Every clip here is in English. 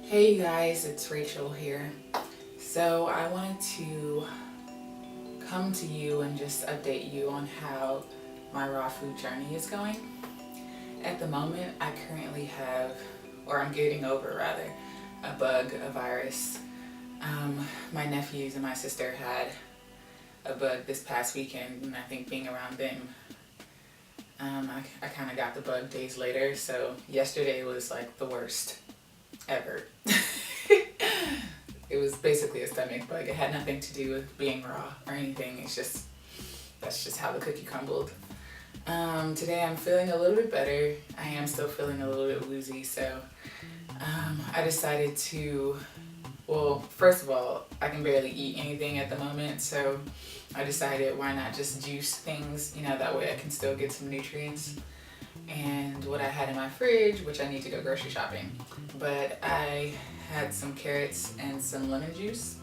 Hey you guys, it's Rachel here. So I wanted to come to you and just update you on how my raw food journey is going. At the moment, I currently have, or I'm getting over rather, a bug, a virus. My nephews and my sister had a bug this past weekend, and I think being around them, I kind of got the bug days later. So yesterday was like the worst ever. It was basically a stomach bug. It had nothing to do with being raw or anything. That's just how the cookie crumbled. Today I'm feeling a little bit better. I am still feeling a little bit woozy, so I decided to, well, first of all, I can barely eat anything at the moment, so I decided why not just juice things, that way I can still get some nutrients. And what I had in my fridge, which I need to go grocery shopping, but I had some carrots and some lemon juice.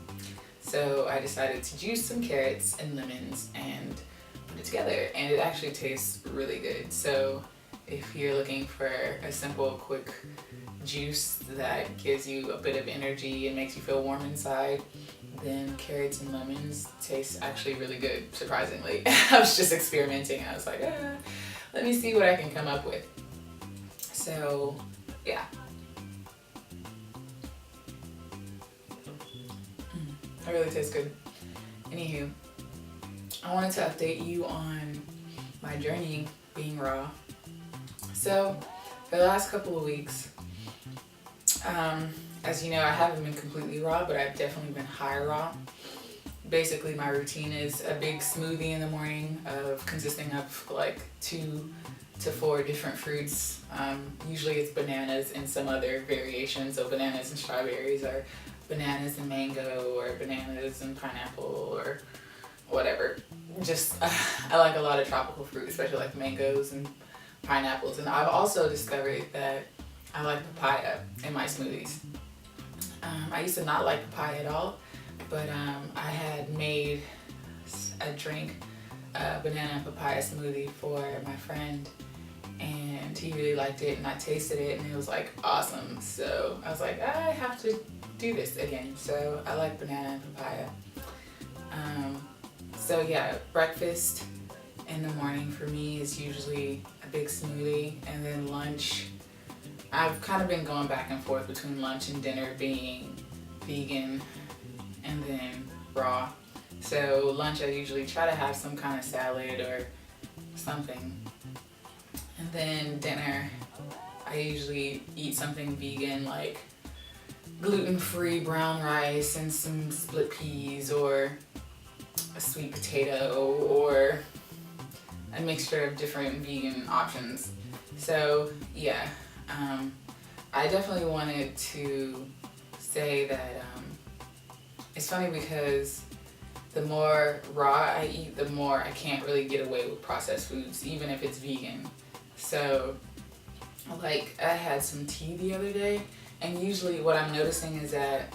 So I decided to juice some carrots and lemons and put it together, and it actually tastes really good. So if you're looking for a simple, quick juice that gives you a bit of energy and makes you feel warm inside, then carrots and lemons taste actually really good, surprisingly. I was just experimenting and I was like, let me see what I can come up with. So, yeah. It really tastes good. Anywho, I wanted to update you on my journey being raw. So, for the last couple of weeks, as you know, I haven't been completely raw, but I've definitely been high raw. Basically, my routine is a big smoothie in the morning consisting of like 2 to 4 different fruits. Usually it's bananas and some other variations. So bananas and strawberries, or bananas and mango, or bananas and pineapple, or whatever. Just I like a lot of tropical fruit, especially like mangoes and pineapples. And I've also discovered that I like papaya in my smoothies. I used to not like papaya at all, but I had made a drink, a banana and papaya smoothie for my friend, and he really liked it, and I tasted it and it was like awesome. So I was like, I have to do this again. So I like banana and papaya. So yeah, breakfast in the morning for me is usually a big smoothie, and then lunch, I've kind of been going back and forth between lunch and dinner being vegan and then raw. So lunch I usually try to have some kind of salad or something. And then dinner I usually eat something vegan, like gluten-free brown rice and some split peas, or a sweet potato, or a mixture of different vegan options. So yeah, I definitely wanted to say that it's funny because the more raw I eat, the more I can't really get away with processed foods, even if it's vegan. So, like, I had some tea the other day, and usually what I'm noticing is that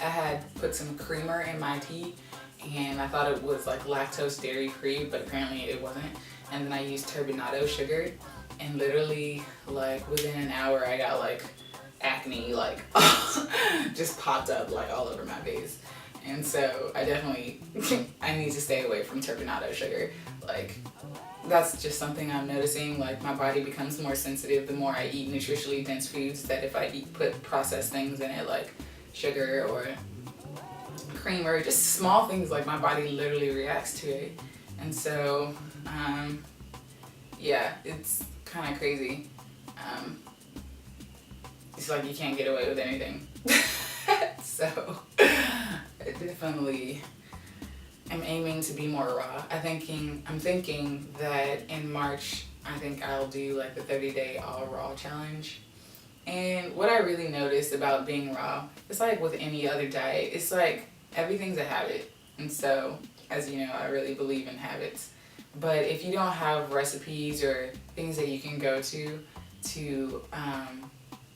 I had put some creamer in my tea, and I thought it was like lactose dairy free, but apparently it wasn't. And then I used turbinado sugar, and literally, like, within an hour I got like acne, like just popped up like all over my face. And so I definitely I need to stay away from turbinado sugar. Like, that's just something I'm noticing. Like, my body becomes more sensitive the more I eat nutritionally dense foods, that if I put processed things in it, like sugar or cream or just small things, like my body literally reacts to it. And so yeah, it's kind of crazy. It's like you can't get away with anything. So I definitely am aiming to be more raw. I'm thinking that in March, I think I'll do like the 30-day all raw challenge. And what I really noticed about being raw, it's like with any other diet, it's like everything's a habit. And so, as you know, I really believe in habits. But if you don't have recipes or things that you can go to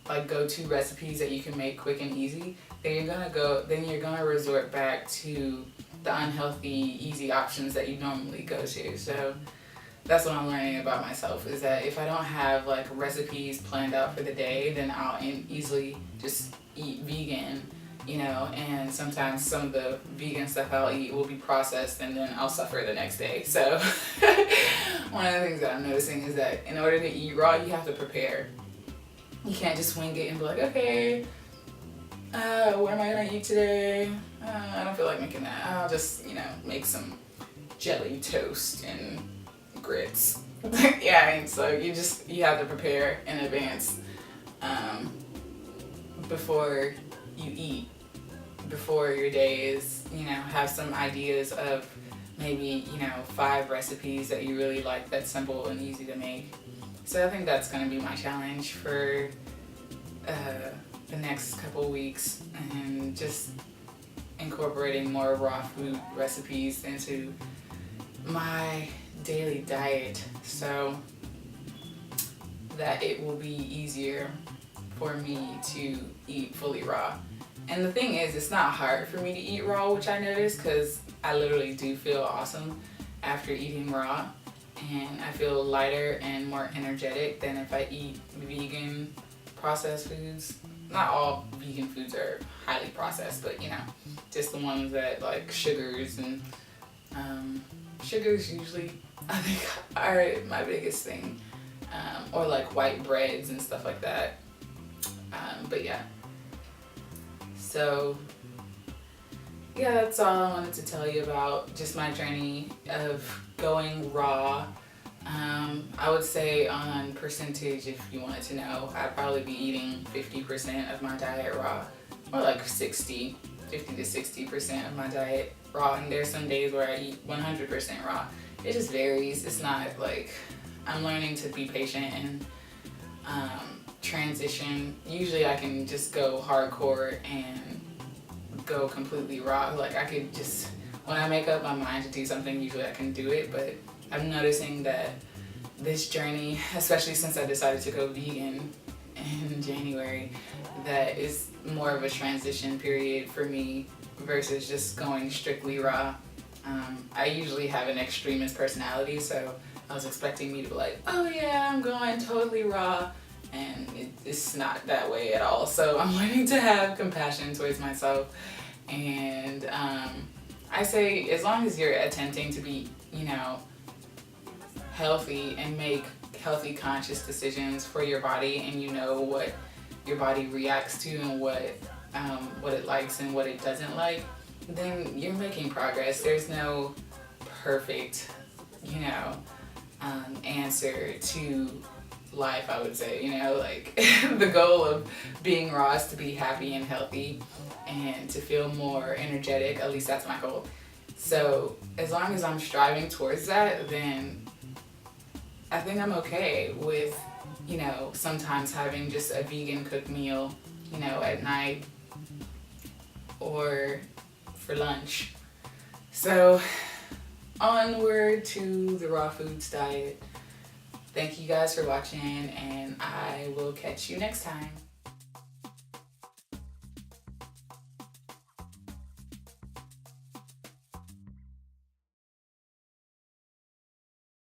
like go-to recipes that you can make quick and easy, then you're gonna resort back to the unhealthy, easy options that you normally go to. So that's what I'm learning about myself, is that if I don't have like recipes planned out for the day, then I'll easily just eat vegan, you know, and sometimes some of the vegan stuff I'll eat will be processed and then I'll suffer the next day. So one of the things that I'm noticing is that in order to eat raw, you have to prepare. You can't just wing it and be like, okay, what am I gonna eat today? I don't feel like making that. I'll just, you know, make some jelly toast and grits. Yeah, I mean, so you have to prepare in advance before you eat, before your day is, you know, have some ideas of maybe, you know, 5 recipes that you really like that's simple and easy to make. So I think that's going to be my challenge for the next couple weeks, and just incorporating more raw food recipes into my daily diet so that it will be easier for me to eat fully raw. And the thing is, it's not hard for me to eat raw, which I noticed, because I literally do feel awesome after eating raw, and I feel lighter and more energetic than if I eat vegan processed foods. Not all vegan foods are highly processed, but you know, just the ones that like sugars and sugars usually I think are my biggest thing, or like white breads and stuff like that. But yeah, so yeah, that's all I wanted to tell you about just my journey of going raw. I would say on percentage, if you wanted to know, I'd probably be eating 50% of my diet raw, or like 50 to 60% of my diet raw. And there's some days where I eat 100% raw. It just varies. It's not like, I'm learning to be patient and transition. Usually I can just go hardcore and go completely raw. Like I could just, when I make up my mind to do something, usually I can do it. But I'm noticing that this journey, especially since I decided to go vegan in January, that is more of a transition period for me versus just going strictly raw. I usually have an extremist personality, so I was expecting me to be like, oh yeah, I'm going totally raw, and it's not that way at all. So I'm learning to have compassion towards myself, and I say as long as you're attempting to be, you know, healthy and make healthy conscious decisions for your body, and you know what your body reacts to and what it likes and what it doesn't like, then you're making progress. There's no perfect, you know, answer to life, I would say. You know, like the goal of being raw is to be happy and healthy and to feel more energetic. At least that's my goal. So as long as I'm striving towards that, then I think I'm okay with, you know, sometimes having just a vegan cooked meal, you know, at night or for lunch. So onward to the raw foods diet. Thank you guys for watching, and I will catch you next time.